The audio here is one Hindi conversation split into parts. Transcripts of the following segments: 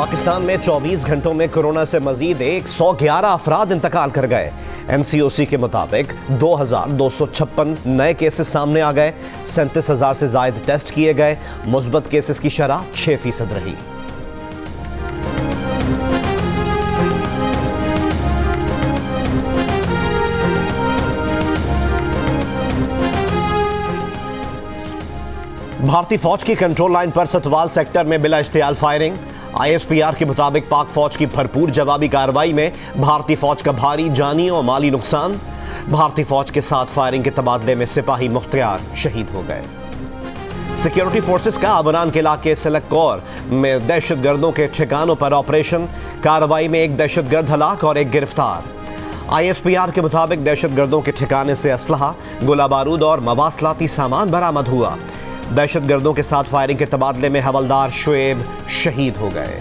पाकिस्तान में 24 घंटों में कोरोना से मजीद 111 अफराद इंतकाल कर गए। NCOC के मुताबिक 2256 नए केसेस सामने आ गए। 37,000 से ज्यादा टेस्ट किए गए। मुस्बत केसेस की शरह 6% रही। भारतीय फौज की कंट्रोल लाइन पर सतवाल सेक्टर में बिला इश्तियाल फायरिंग। ISPR के मुताबिक पाक फौज की भरपूर जवाबी कार्रवाई में भारतीय फौज का भारी जानी और माली नुकसान। भारतीय फौज के साथ फायरिंग के तबादले में सिपाही मुख्तियार शहीद हो गए। सिक्योरिटी फोर्सेस का अबरान के इलाके सिलक्कोर में दहशतगर्दों के ठिकानों पर ऑपरेशन। कार्रवाई में एक दहशतगर्द हलाक और एक गिरफ्तार। ISPR के मुताबिक दहशतगर्दों के ठिकाने से असलहा, गोला बारूद और मवासलाती सामान बरामद हुआ। दहशतगर्दों के साथ फायरिंग के तबादले में हवलदार शुएब शहीद हो गए।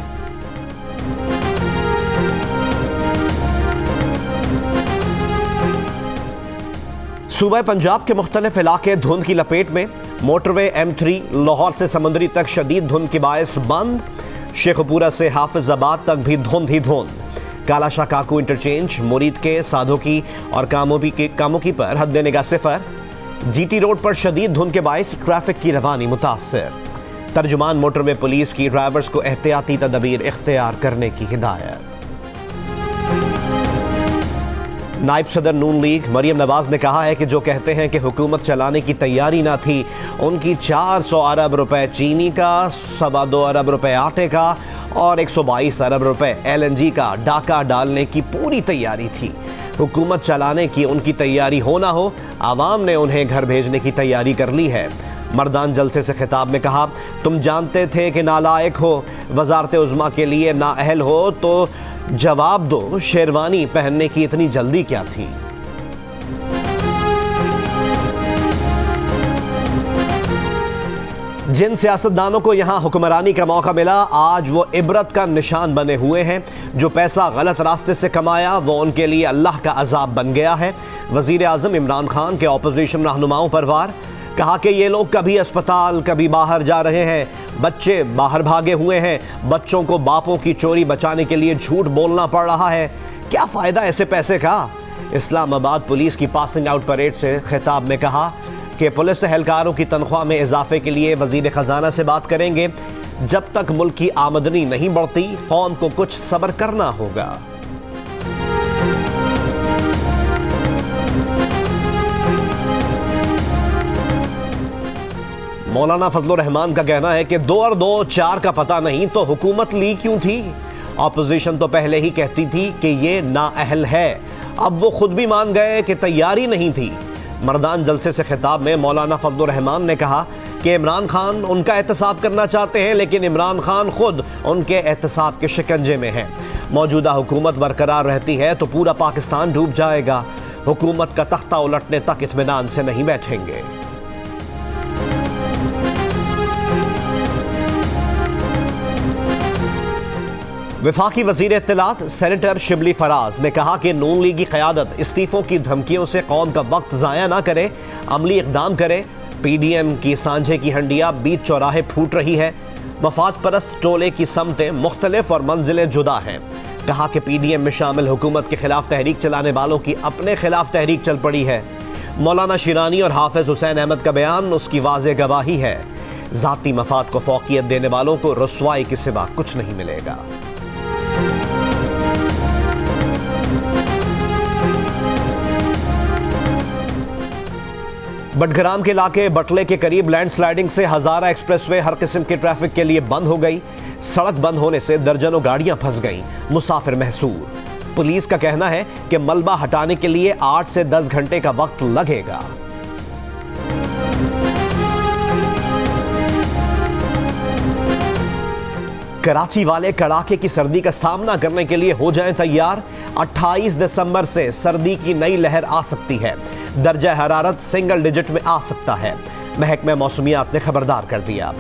सूबा पंजाब के मुख्तलिफ इलाके धुंध की लपेट में। मोटरवे M3 लाहौर से समुंदरी तक शदीद धुंध के बायस बंद। शेखपुरा से हाफिजाबाद तक भी धुंध ही धुंध। कालाशाह काकू इंटरचेंज, मुरीद के, साधो की और कामोकी पर हद निगाह सिफर। GT रोड पर शदीद धुंध के बायस ट्रैफिक की रवानी मुतासर। तर्जुमान मोटरवे पुलिस की ड्राइवर्स को एहतियाती तदबीर इख्तियार करने की हिदायत। नायब सदर नून लीग मरियम नवाज ने कहा है कि जो कहते हैं कि हुकूमत चलाने की तैयारी ना थी, उनकी 400 अरब रुपए चीनी का, 2.25 अरब रुपए आटे का और 122 अरब रुपए LNG का डाका डालने की पूरी तैयारी थी। हुकूमत चलाने की उनकी तैयारी हो ना हो, आवाम ने उन्हें घर भेजने की तैयारी कर ली है। मर्दान जलसे से खिताब में कहा, तुम जानते थे कि नालायक हो, वजारत उज़्मा के लिए नाअहल हो, तो जवाब दो, शेरवानी पहनने की इतनी जल्दी क्या थी। जिन सियासतदानों को यहां हुक्मरानी का मौका मिला, आज वो इबरत का निशान बने हुए हैं। जो पैसा गलत रास्ते से कमाया वो उनके लिए अल्लाह का अजाब बन गया है। वजीर आज़म इमरान खान के ऑपोजिशन रहनुमाओं पर वार। कहा कि ये लोग कभी अस्पताल कभी बाहर जा रहे हैं, बच्चे बाहर भागे हुए हैं, बच्चों को बापों की चोरी बचाने के लिए झूठ बोलना पड़ रहा है। क्या फ़ायदा ऐसे पैसे का। इस्लामाबाद पुलिस की पासिंग आउट परेड से खिताब में कहा कि पुलिस एहलकारों की तनख्वाह में इजाफे के लिए वजीर खजाना से बात करेंगे। जब तक मुल्क की आमदनी नहीं बढ़ती, कौम को कुछ सब्र करना होगा। मौलाना फजलुर रहमान का कहना है कि 2 और 2 4 का पता नहीं तो हुकूमत ली क्यों थी। ऑपोजिशन तो पहले ही कहती थी कि ये नाअहल है, अब वो खुद भी मान गए कि तैयारी नहीं थी। मर्दान जलसे से खिताब में मौलाना फजलुर रहमान ने कहा कि इमरान खान उनका एहतसाब करना चाहते हैं, लेकिन इमरान खान खुद उनके एहतसाब के शिकंजे में है। मौजूदा हुकूमत बरकरार रहती है तो पूरा पाकिस्तान डूब जाएगा। हुकूमत का तख्ता उलटने तक इत्मीनान से नहीं बैठेंगे। वफाकी वजीर इत्तलात सेनेटर शिबली फराज ने कहा कि नून लीग की क़यादत इस्तीफ़ों की धमकियों से कौम का वक्त ज़ाया ना करे, अमली इक़दाम करे। PDM की सांझे की हंडिया बीच चौराहे फूट रही है। मफाद परस्त टोले की समतें मुख्तलिफ और मंजिलें जुदा हैं। कहा कि PDM में शामिल हुकूमत के खिलाफ तहरीक चलाने वालों की अपने खिलाफ तहरीक चल पड़ी है। मौलाना शिरानी और हाफिज हुसैन अहमद का बयान उसकी वाज़ेह गवाही है। ज़ाती मफाद को फौकियत देने वालों को रुसवाई के सिवा कुछ नहीं मिलेगा। बटग्राम के इलाके बटले के करीब लैंडस्लाइडिंग से हजारा एक्सप्रेसवे हर किस्म के ट्रैफिक के लिए बंद हो गई। सड़क बंद होने से दर्जनों गाड़ियां फंस गईं, मुसाफिर महसूर। पुलिस का कहना है कि मलबा हटाने के लिए 8 से 10 घंटे का वक्त लगेगा। कराची वाले कड़ाके की सर्दी का सामना करने के लिए हो जाएं तैयार। 28 दिसंबर से सर्दी की नई लहर आ सकती है। दर्जा हरारत सिंगल डिजिट में आ सकता है। महकमा मौसमियात ने खबरदार कर दिया।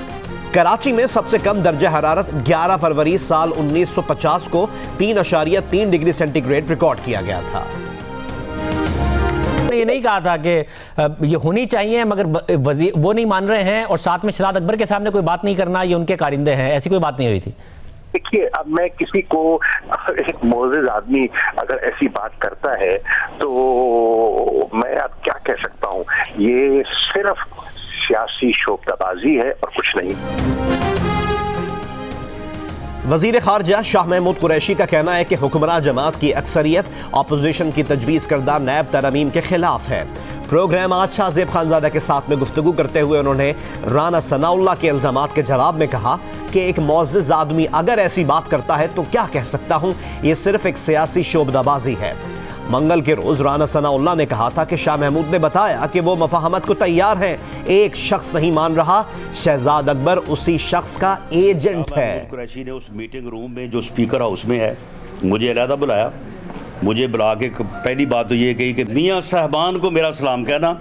कराची में सबसे कम दर्जा हरारत 11 फरवरी साल 1950 को 3.3 डिग्री सेंटीग्रेड रिकॉर्ड किया गया था। ये नहीं कहा था कि ये होनी चाहिए, मगर वो नहीं मान रहे हैं और साथ में शराद अकबर के सामने कोई बात नहीं करना, ये उनके कारिंदे हैं, ऐसी कोई बात नहीं हुई थी। देखिए, अब मैं किसी को, एक मोअज़्ज़िज़ आदमी अगर ऐसी बात करता है तो मैं अब क्या कह सकता हूँ। ये सिर्फ सियासी शोबताबाजी है और कुछ नहीं। वजीर खारजा शाह महमूद कुरैशी का कहना है कि हुक्मरान जमात की अक्सरियत अपोजिशन की तजवीज़ करदा नैब तरमीम के खिलाफ है। प्रोग्राम आज शाह ज़ेब खानज़ादा के साथ में गुफ्तगू करते हुए उन्होंने राना सनाउल्लाह के इल्ज़ामात के जवाब में कहा कि एक मुअज़्ज़िज़ आदमी अगर ऐसी बात करता है तो क्या कह सकता हूँ, ये सिर्फ एक सियासी शोबदाबाजी है। मंगल के रोज राना सनाउल्लाह ने कहा था कि शाह महमूद ने बताया कि वो मफाहमत को तैयार हैं। एक शख्स नहीं मान रहा, शहजाद अकबर उसी शख्स का एजेंट है। कुरैशी ने उस मीटिंग रूम में जो स्पीकर हाउस में है, मुझे अलहदा बुलाया। मुझे बुला के पहली बात तो ये कही कि मियाँ साहबान को मेरा सलाम कहना,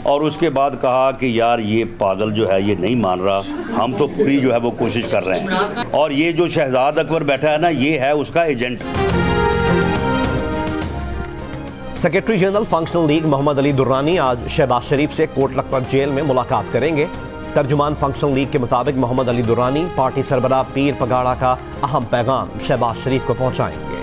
और उसके बाद कहा कि यार ये पागल जो है ये नहीं मान रहा, हम तो पूरी जो है वो कोशिश कर रहे हैं, और ये जो शहजाद अकबर बैठा है ना, ये है उसका agent. Secretary general functional league Mohammad Ali Durrani आज शहबाज शरीफ से कोट लखपत जेल में मुलाकात करेंगे। तर्जुमान फंक्शनल लीग के मुताबिक मोहम्मद अली दुर्रानी पार्टी सरबराह पीर पगाड़ा का अहम पैगाम शहबाज शरीफ को पहुंचाएंगे।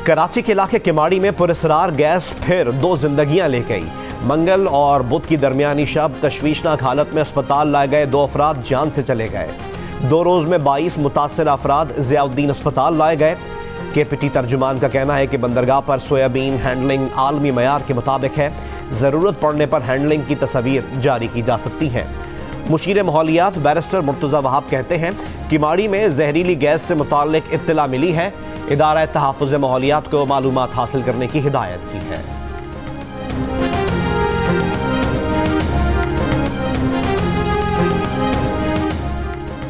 कराची के इलाके किमाड़ी में पुरस्रार गैस फिर 2 जिंदगियां ले गई। मंगल और बुध की दरमियानी शब तशवीशनाक हालत में अस्पताल लाए गए 2 अफराद जान से चले गए। 2 रोज में 22 मुतासर अफराद ज़ियाउद्दीन अस्पताल लाए गए। KPT तर्जुमान का कहना है कि बंदरगाह पर सोयाबीन हैंडलिंग आलमी मयार के मुताबिक है। ज़रूरत पड़ने पर हैंडलिंग की तस्वीर जारी की जा सकती है। मुशीर माहौलियात बैरिस्टर मुर्तज़ा वहाब कहते हैं किमाड़ी में जहरीली गैस से मुताल्लिक इत्तला मिली है। इदारा तहफ़्फ़ुज़ माहौलियात को मालूमात हासिल करने की हिदायत की है।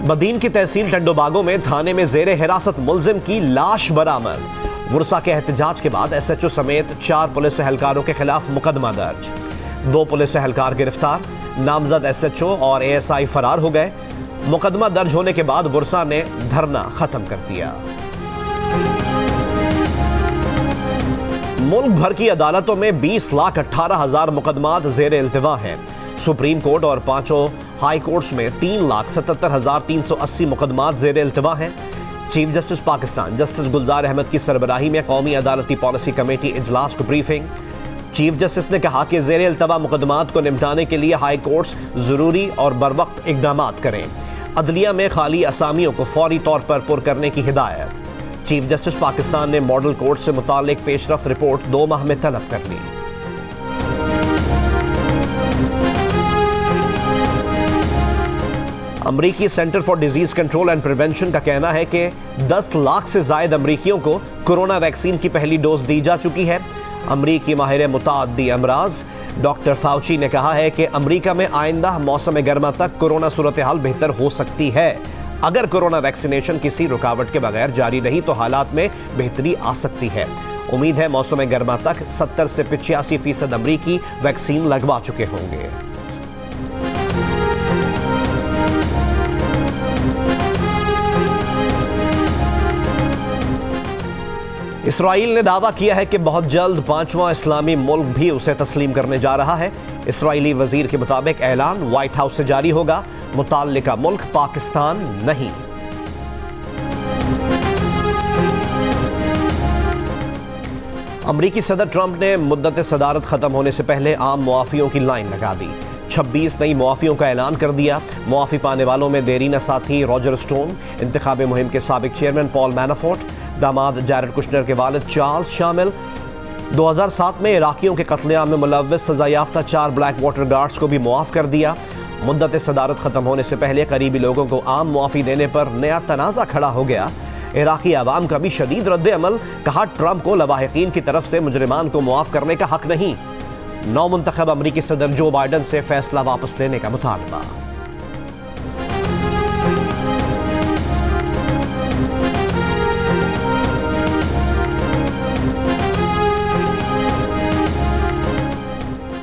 बदीन की तहसील टंडोबागो में थाने में ज़ेरे हिरासत मुल्जिम की लाश बरामद। गुरसा के एहतजाज के बाद SHO समेत 4 पुलिस एहलकारों के खिलाफ मुकदमा दर्ज। 2 पुलिस एहलकार गिरफ्तार, नामजद SHO और ASI फरार हो गए। मुकदमा दर्ज होने के बाद गुरसा ने धरना खत्म कर दिया। मुल्क भर की अदालतों में 20,18,000 मुकदमात ज़ेरे इल्तिवा हैं। सुप्रीम कोर्ट और 5 हाई कोर्ट्स में 3,77,380 मुकदमात ज़ेरे इल्तिवा हैं। चीफ जस्टिस पाकिस्तान जस्टिस गुलजार अहमद की सरबराही में कौमी अदालती पॉलिसी कमेटी इजलास को ब्रीफिंग। चीफ जस्टिस ने कहा कि ज़ेरे इल्तिवा मुकदमात को निपटाने के लिए हाई कोर्ट्स ज़रूरी और बरवक्त इक़दामात करें। अदलिया में खाली असामियों को फौरी तौर पर पुर करने की हिदायत। चीफ जस्टिस पाकिस्तान ने मॉडल कोर्ट से मुताल्लिक पेशरफ्त रिपोर्ट 2 माह में तलब कर ली। अमरीकी centre for disease control and prevention का कहना है कि 10 लाख से ज्यादा अमरीकियों को कोरोना वैक्सीन की पहली डोज दी जा चुकी है। अमरीकी माहिर मुताद्दी अमराज डॉक्टर फाउची ने कहा है कि अमरीका में आइंदा मौसम गर्मा तक कोरोना सूरत हाल बेहतर हो सकती है। अगर कोरोना वैक्सीनेशन किसी रुकावट के बगैर जारी रही तो हालात में बेहतरी आ सकती है। उम्मीद है मौसम गर्मा तक 70 से 85% अमरीकी वैक्सीन लगवा चुके होंगे। इसराइल ने दावा किया है कि बहुत जल्द 5वां इस्लामी मुल्क भी उसे तस्लीम करने जा रहा है। इसराइली वजीर के मुताबिक ऐलान व्हाइट हाउस से जारी होगा, मुताल्लिका मुल्क पाकिस्तान नहीं। अमरीकी सदर ट्रंप ने मुद्दत सदारत खत्म होने से पहले आम मुआफियों की लाइन लगा दी। 26 नई मुआफियों का ऐलान कर दिया। मुआफी पाने वालों में देरीना साथी रॉजर स्टोन, इंतखाबी मुहिम के साबिक चेयरमैन पॉल मैनाफोर्ट, दामाद जैरेड कुशनर के वालिद चार्ल्स शामिल। 2007 में इराकियों के कत्लेआम में मुलव्वस सजा याफ्ता 4 ब्लैक वाटर गार्ड्स को भी मुआफ कर दिया। मुद्दत सदारत खत्म होने से पहले करीबी लोगों को आम मुआफी देने पर नया तनाज़ा खड़ा हो गया। इराकी आवाम का भी शदीद रद्द अमल, कहा ट्रंप को लवाहिकीन की तरफ से मुजरिमान को मुआफ करने का हक नहीं। नौमुंतखब अमरीकी सदर जो बाइडन से फैसला वापस लेने का मुतालबा।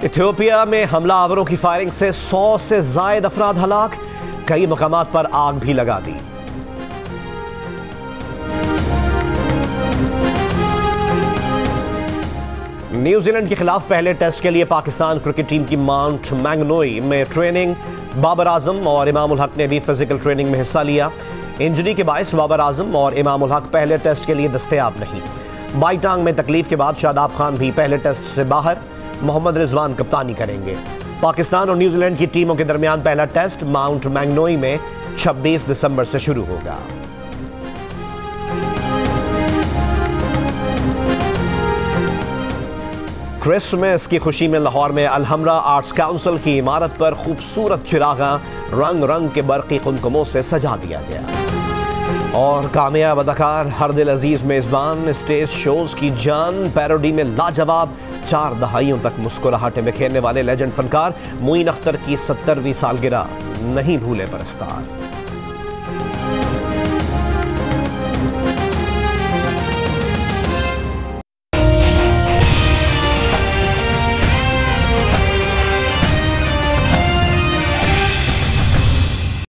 इथियोपिया में हमला आवरों की फायरिंग से 100 से ज्यादा अफराद हलाक, कई मकामात पर आग भी लगा दी। न्यूजीलैंड के खिलाफ पहले टेस्ट के लिए पाकिस्तान क्रिकेट टीम की माउंट मैंगनोई में ट्रेनिंग। बाबर आजम और इमामुल हक ने भी फिजिकल ट्रेनिंग में हिस्सा लिया। इंजरी के बायस बाबर आजम और इमामुल हक पहले टेस्ट के लिए दस्तयाब नहीं। बाई टांग में तकलीफ के बाद शादाब खान भी पहले टेस्ट से बाहर। मोहम्मद रिजवान कप्तानी करेंगे। पाकिस्तान और न्यूजीलैंड की टीमों के दरमियान पहला टेस्ट माउंट मैंगनोई में 26 दिसंबर से शुरू होगा। क्रिसमस की खुशी में लाहौर में अलहमरा आर्ट्स काउंसिल की इमारत पर खूबसूरत चिरागा रंग रंग के बरकी कुमकुमों से सजा दिया गया। और कामयाब अदाकार हर दिल अजीज मेजबान स्टेज शोज की जान। पैरोडी में लाजवाब 4 दहाइयों तक मुस्कुराहटें बिखेरने वाले लेजेंड फनकार मोइन अख्तर की 70वीं सालगिरह नहीं भूले परस्तार।